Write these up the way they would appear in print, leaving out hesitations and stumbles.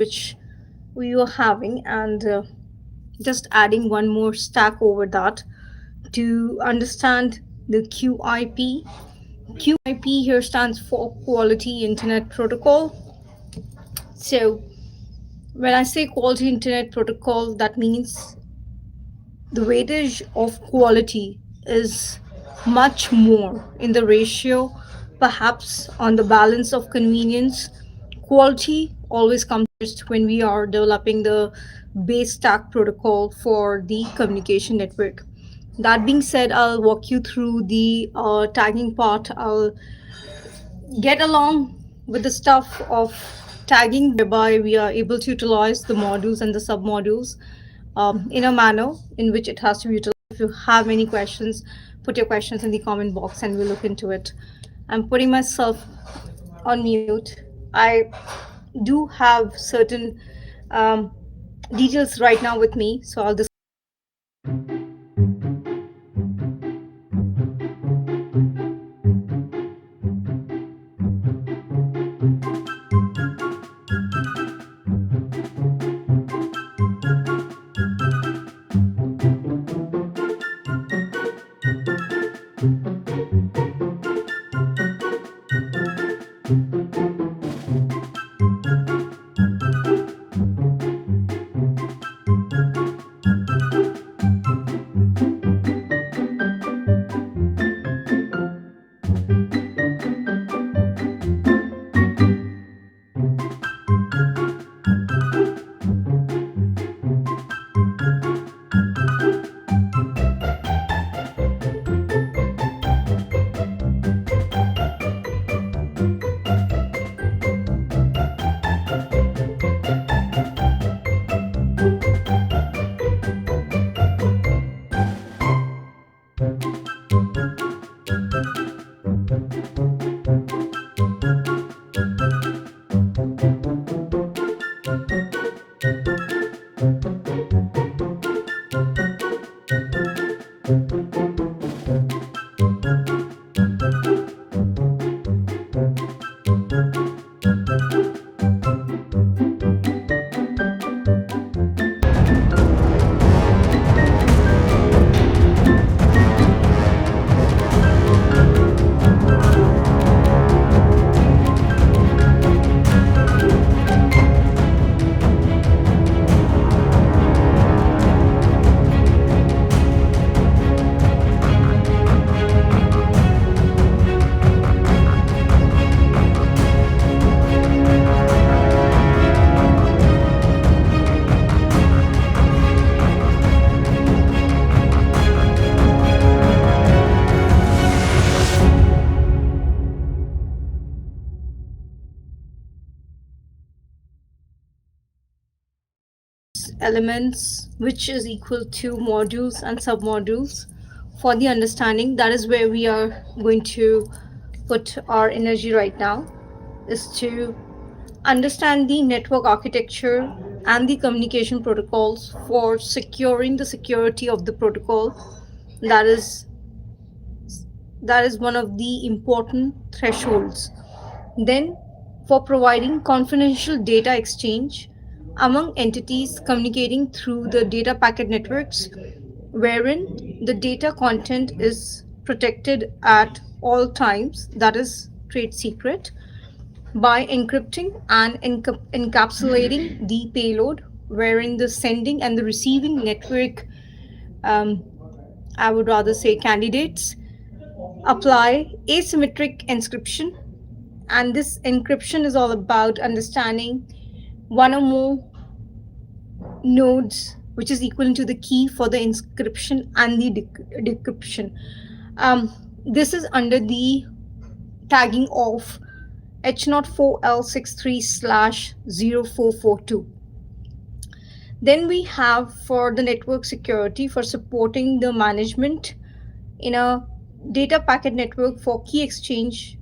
which we were having, and just adding one more stack over that to understand the QIP. QIP here stands for Quality Internet Protocol. So, when I say quality internet protocol, that means the weightage of quality is much more in the ratio, perhaps on the balance of convenience. Quality always comes first when we are developing the base stack protocol for the communication network. That being said, I'll walk you through the tagging part. I'll get along with the stuff of tagging, whereby we are able to utilize the modules and the submodules in a manner in which it has to be utilized. If you have any questions, put your questions in the comment box and we'll look into it. I'm putting myself on mute. I do have certain um, details right now with me, so I'll just. Elements, which is equal to modules and submodules. For the understanding, that is where we are going to put our energy right now, is to understand the network architecture and the communication protocols for securing the security of the protocol. that is that is one of the important thresholds. Then, for providing confidential data exchange among entities communicating through the data packet networks, wherein the data content is protected at all times, that is trade secret, by encrypting and encapsulating the payload, wherein the sending and the receiving network, um, I would rather say candidates, apply asymmetric encryption. And this encryption is all about understanding one or more nodes, which is equivalent to the key for the inscription and the decryption. This is under the tagging of H04L63/0442. Then we have for the network security for supporting the management in a data packet network for key exchange.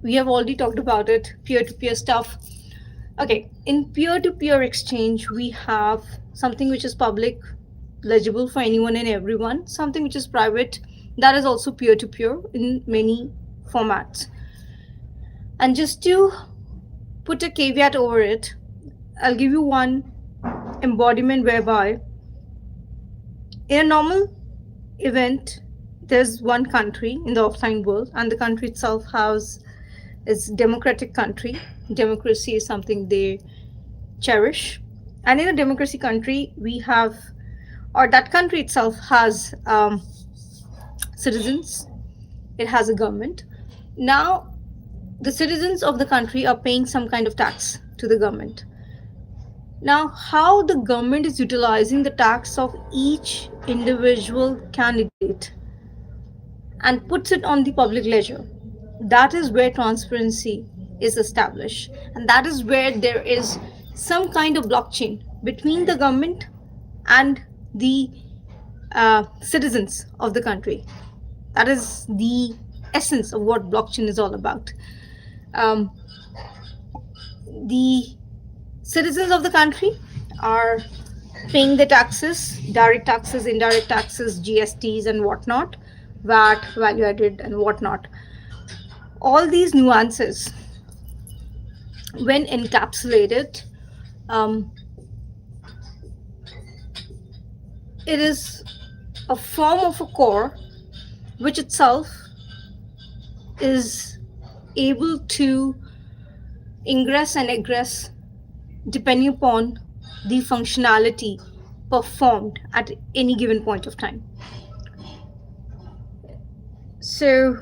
We have already talked about it, peer-to-peer stuff. Okay, in peer-to-peer exchange, we have something which is public, legible for anyone and everyone, something which is private, that is also peer-to-peer in many formats. And just to put a caveat over it, I'll give you one embodiment whereby in a normal event, there's one country in the offline world, and the country itself has its democratic country. Democracy is something they cherish. And in a democracy country, we have, or that country itself has citizens, it has a government. Now, the citizens of the country are paying some kind of tax to the government. Now, how the government is utilizing the tax of each individual candidate and puts it on the public ledger, that is where transparency is established. And that is where there is some kind of blockchain between the government and the citizens of the country. That is the essence of what blockchain is all about. Um, the citizens of the country are paying the taxes, direct taxes, indirect taxes, GSTs, and whatnot, VAT, value added, and whatnot. All these nuances, when encapsulated, um, it is a form of a core which itself is able to ingress and egress depending upon the functionality performed at any given point of time. So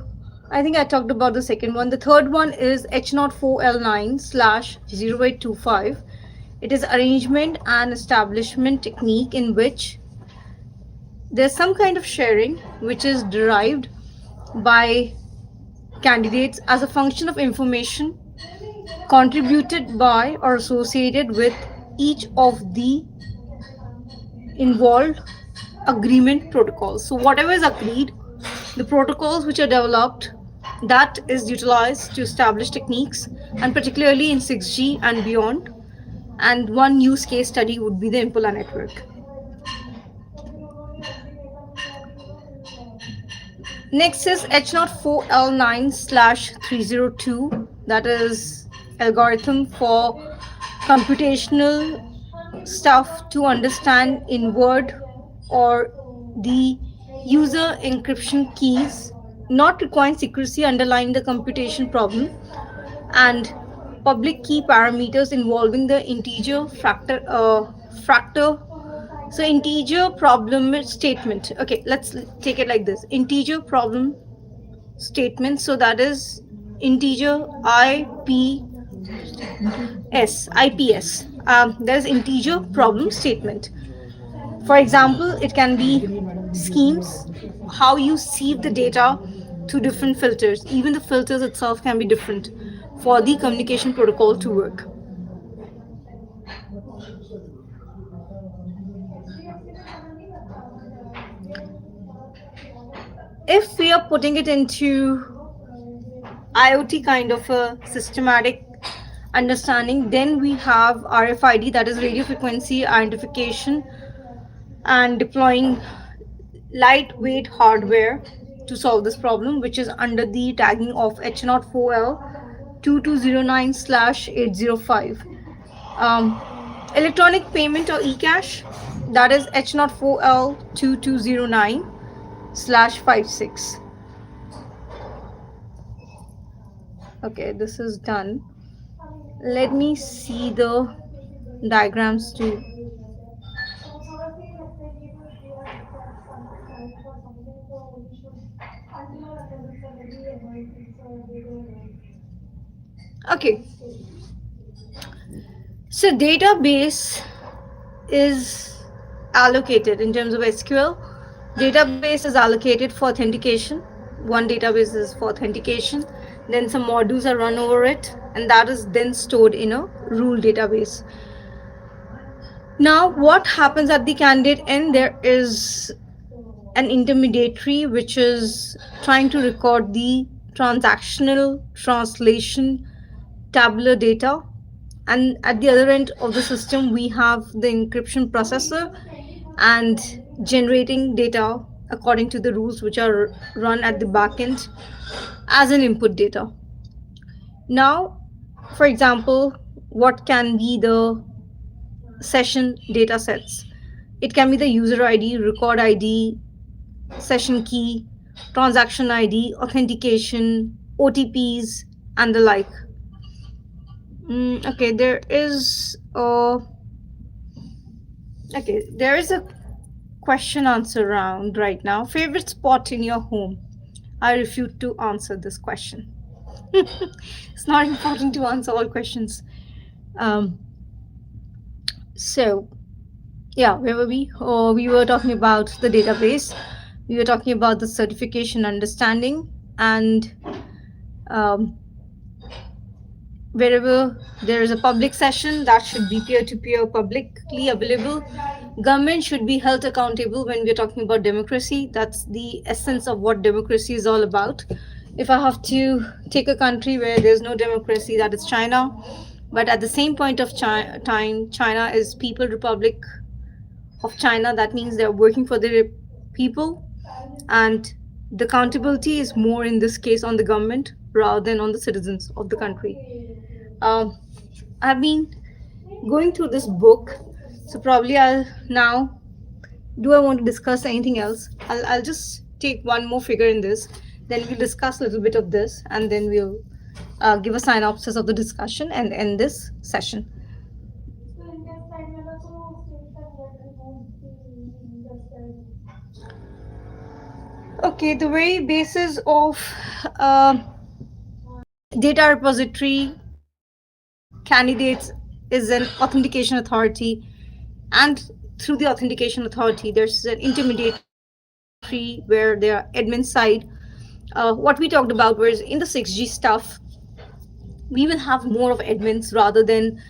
I think I talked about the second one. The third one is H04L9/0825. It is arrangement and establishment technique in which there's some kind of sharing which is derived by candidates as a function of information contributed by or associated with each of the involved agreement protocols. So whatever is agreed, the protocols which are developed, that is utilized to establish techniques, and particularly in 6G and beyond. And one use case study would be the Impala network. Next is H04L9/302, that is algorithm for computational stuff to understand inward or the user encryption keys, not requiring secrecy underlying the computation problem, and public key parameters involving the integer fractor. So integer problem statement. Okay, let's take it like this. Integer problem statement. So that is integer IPS. There's integer problem statement. For example, it can be schemes, how you sieve the data to different filters. Even the filters itself can be different for the communication protocol to work. If we are putting it into IoT kind of a systematic understanding, then we have RFID, that is radio frequency identification, and deploying lightweight hardware to solve this problem, which is under the tagging of H04L2209/805. Electronic payment or eCash, that is H04L2209/56. Okay, this is done. Let me see the diagrams too. Okay, so database is allocated in terms of SQL. Database is allocated for authentication. One database is for authentication, then some modules are run over it, and that is then stored in a rule database. Now what happens at the candidate end? There is an intermediary which is trying to record the transactional translation tabular data, and at the other end of the system we have the encryption processor and generating data according to the rules which are run at the backend as an input data. Now, for example, what can be the session data sets. It can be the user ID, record ID, session key, transaction ID, authentication, OTPs, and the like. Okay, there is a question answer round right now. Favorite spot in your home? I refuse to answer this question. It's not important to answer all questions. Um, so yeah, where were we? We were talking about the database. We were talking about the certification understanding, and um, wherever there is a public session, that should be peer-to-peer, publicly available. Government should be held accountable. When we're talking about democracy, that's the essence of what democracy is all about. If I have to take a country where there's no democracy, that is China. But at the same point of time, China is People Republic of China. That means they're working for the people, and the accountability is more in this case on the government rather than on the citizens of the country. Um, I've been going through this book, so probably I'll now. Do I want to discuss anything else? I'll just take one more figure in this, then we'll discuss a little bit of this, and then we'll give a synopsis of the discussion and end this session. Okay, the very basis of uh, data repository candidates is an authentication authority, and through the authentication authority there's an intermediary where there are admin side. What we talked about was in the 6G stuff, we will have more of admins rather than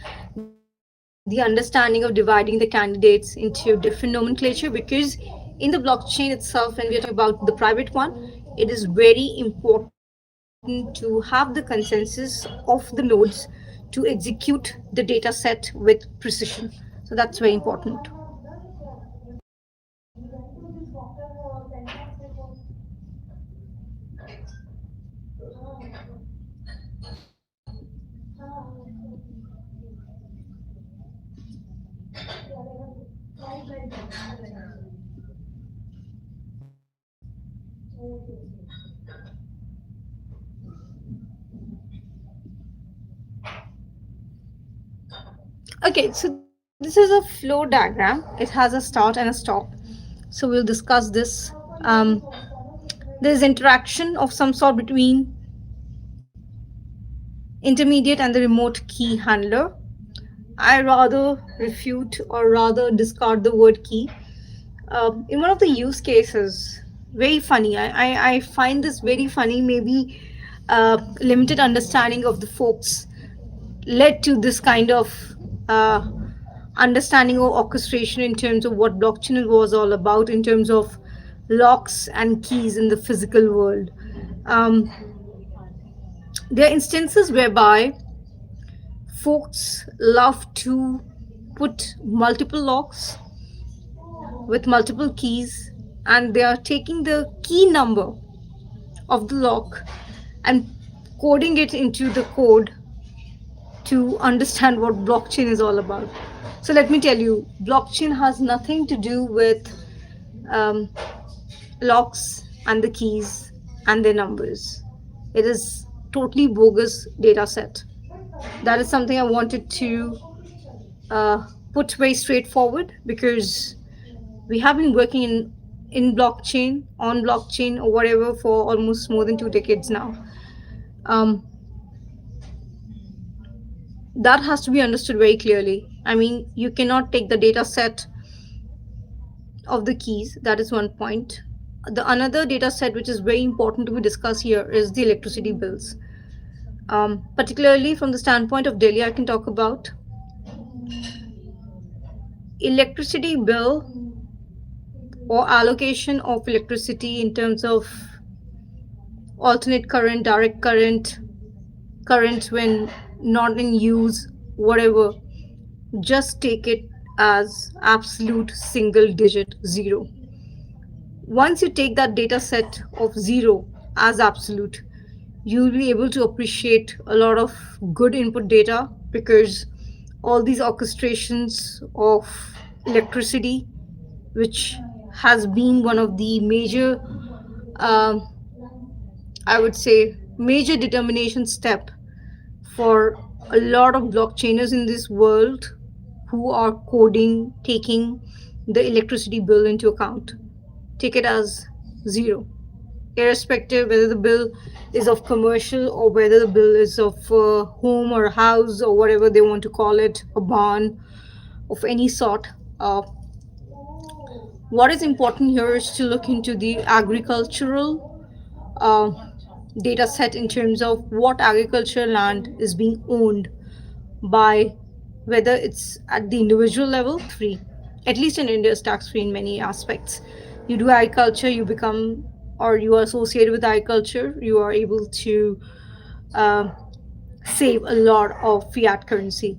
the understanding of dividing the candidates into different nomenclature, because in the blockchain itself, when we are talking about the private one, it is very important to have the consensus of the nodes to execute the data set with precision. So that's very important. Okay, so this is a flow diagram. It has a start and a stop. So we'll discuss this. There's interaction of some sort between intermediate and the remote key handler. I rather refute or rather discard the word key. In one of the use cases, very funny. I find this very funny. Maybe limited understanding of the folks led to this kind of uh, understanding or orchestration in terms of what blockchain was all about, in terms of locks and keys in the physical world. Um, there are instances whereby folks love to put multiple locks with multiple keys, and they are taking the key number of the lock and coding it into the code to understand what blockchain is all about. So let me tell you, blockchain has nothing to do with um, locks and the keys and their numbers. It is totally bogus data set. That is something I wanted to uh, put very straightforward, because we have been working in blockchain, on blockchain, or whatever for almost more than 2 decades now. Um, that has to be understood very clearly. I mean, you cannot take the data set of the keys. That is one point. The another data set which is very important to be discussed here is the electricity bills. Particularly from the standpoint of Delhi, I can talk about electricity bill or allocation of electricity in terms of alternate current, direct current, current when not in use, whatever. Just take it as absolute single digit zero. Once you take that data set of zero as absolute, you'll be able to appreciate a lot of good input data, because all these orchestrations of electricity, which has been one of the major, um, I would say, major determination step for a lot of blockchainers in this world who are coding, taking the electricity bill into account. Take it as zero, irrespective whether the bill is of commercial or whether the bill is of home or house or whatever they want to call it, a barn of any sort. Uh, what is important here is to look into the agricultural uh, data set in terms of what agricultural land is being owned by, whether it's at the individual level free, at least in India is tax free in many aspects. You do agriculture, you become, or you are associated with agriculture, you are able to uh, save a lot of fiat currency.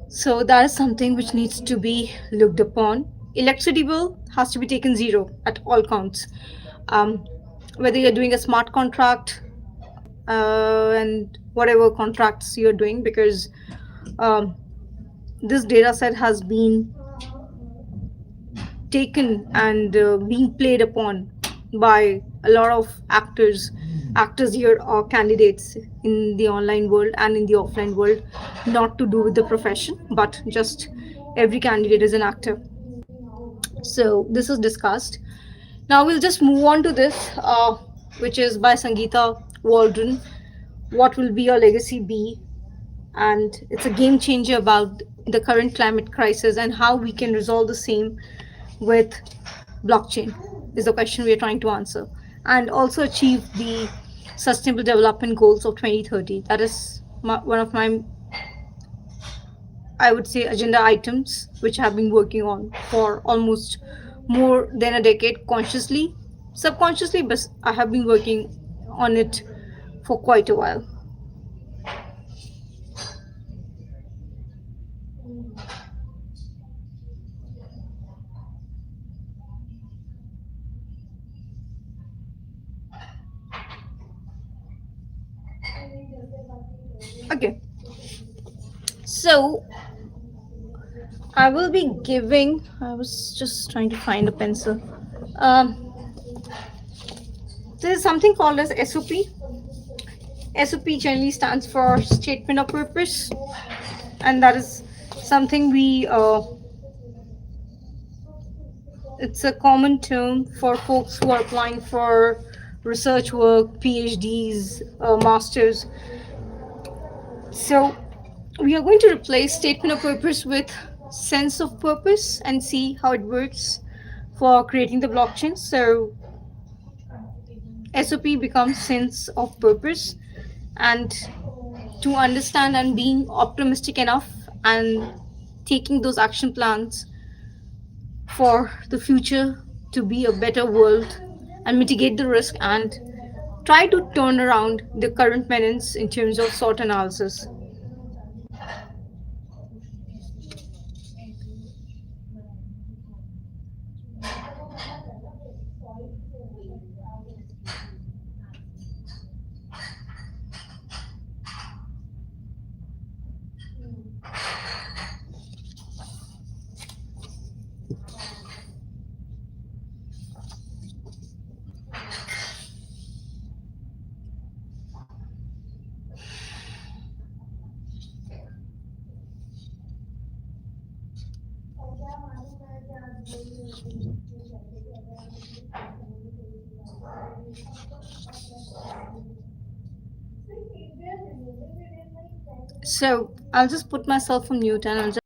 So that is something which needs to be looked upon. Electricity bill has to be taken zero at all counts. um, Whether you're doing a smart contract and whatever contracts you're doing, because um, this data set has been taken and being played upon by a lot of actors here or candidates in the online world and in the offline world, not to do with the profession, but just every candidate is an actor. So this is discussed. Now we'll just move on to this, which is by Sangeeta Waldron. What will be your legacy be? And it's a game changer about the current climate crisis and how we can resolve the same with blockchain, is the question we are trying to answer, and also achieve the sustainable development goals of 2030. That is one of my, I would say, agenda items which I have been working on for almost more than a decade, consciously, subconsciously, but I have been working on it for quite a while. Okay, so I will be giving. I was just trying to find a pencil. Um, there is something called as SOP. SOP generally stands for Statement of Purpose, and that is something we. It's a common term for folks who are applying for research work, PhDs, masters. So we are going to replace statement of purpose with sense of purpose and see how it works for creating the blockchain. So SOP becomes sense of purpose, and to understand and being optimistic enough and taking those action plans for the future to be a better world and mitigate the risk and try to turn around the current menace in terms of SWOT analysis. So I'll just put myself on mute and I'll just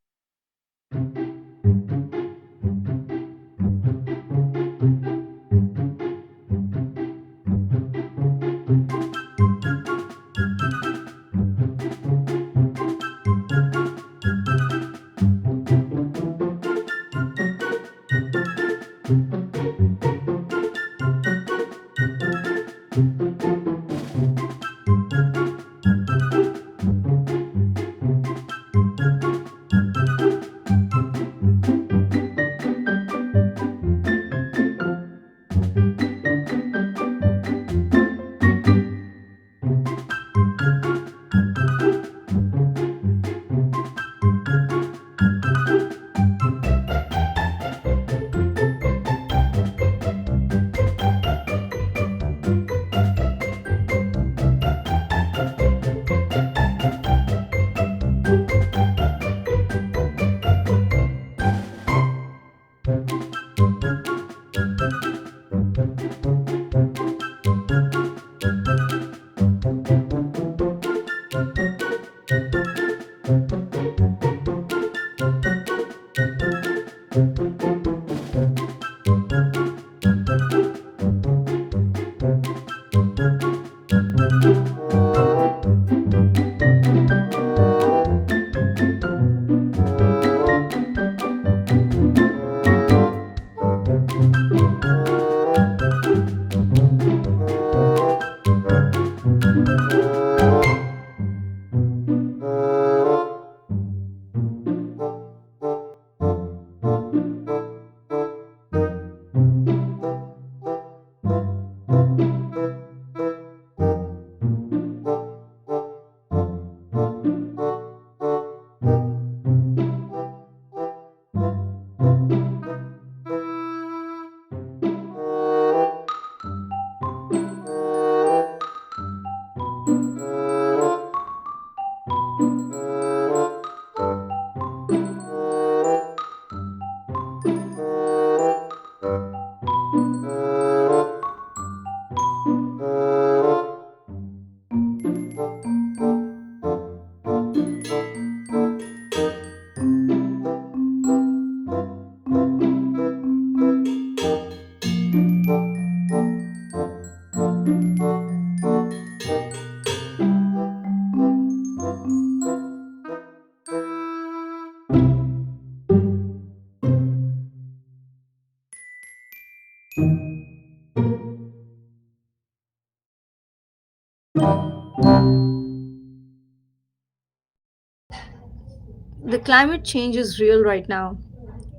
The climate change is real right now,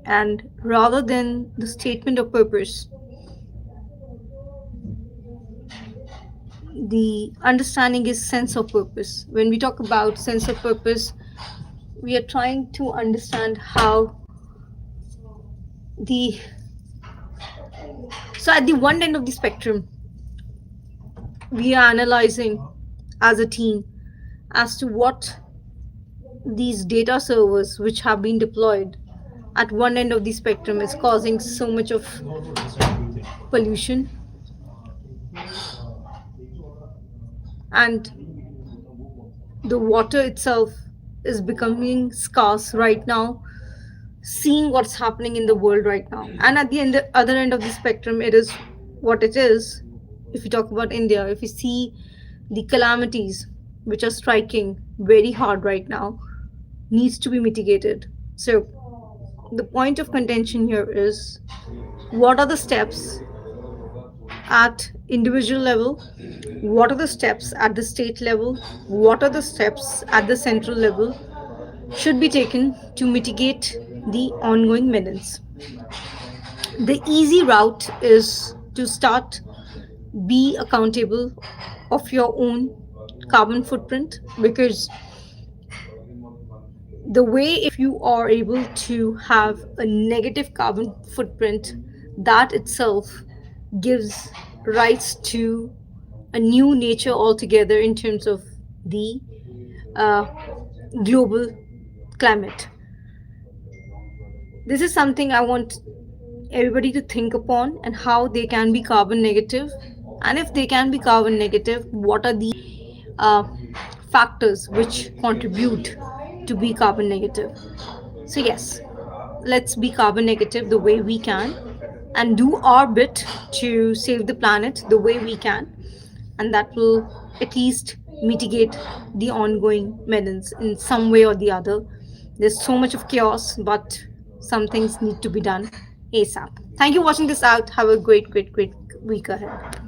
and rather than the statement of purpose, the understanding is sense of purpose. When we talk about sense of purpose, we are trying to understand how the so at the one end of the spectrum, we are analyzing as a team as to what these data servers which have been deployed at one end of the spectrum is causing so much of pollution, and the water itself is becoming scarce right now, seeing what's happening in the world right now. And at the other end of the spectrum, it is what it is. If we talk about India, if we see the calamities which are striking very hard right now, needs to be mitigated. So the point of contention here is, what are the steps at individual level, what are the steps at the state level, what are the steps at the central level should be taken to mitigate the ongoing menace. The easy route is to start be accountable of your own carbon footprint, because the way, if you are able to have a negative carbon footprint, that itself gives rise to a new nature altogether in terms of the uh, global climate. This is something I want everybody to think upon, and how they can be carbon negative. And if they can be carbon negative, what are the uh, factors which contribute to be carbon negative? So, yes, let's be carbon negative the way we can and do our bit to save the planet the way we can, and that will at least mitigate the ongoing menace in some way or the other. There's so much of chaos, but some things need to be done ASAP. Thank you for watching this out. Have a great, great, great week ahead.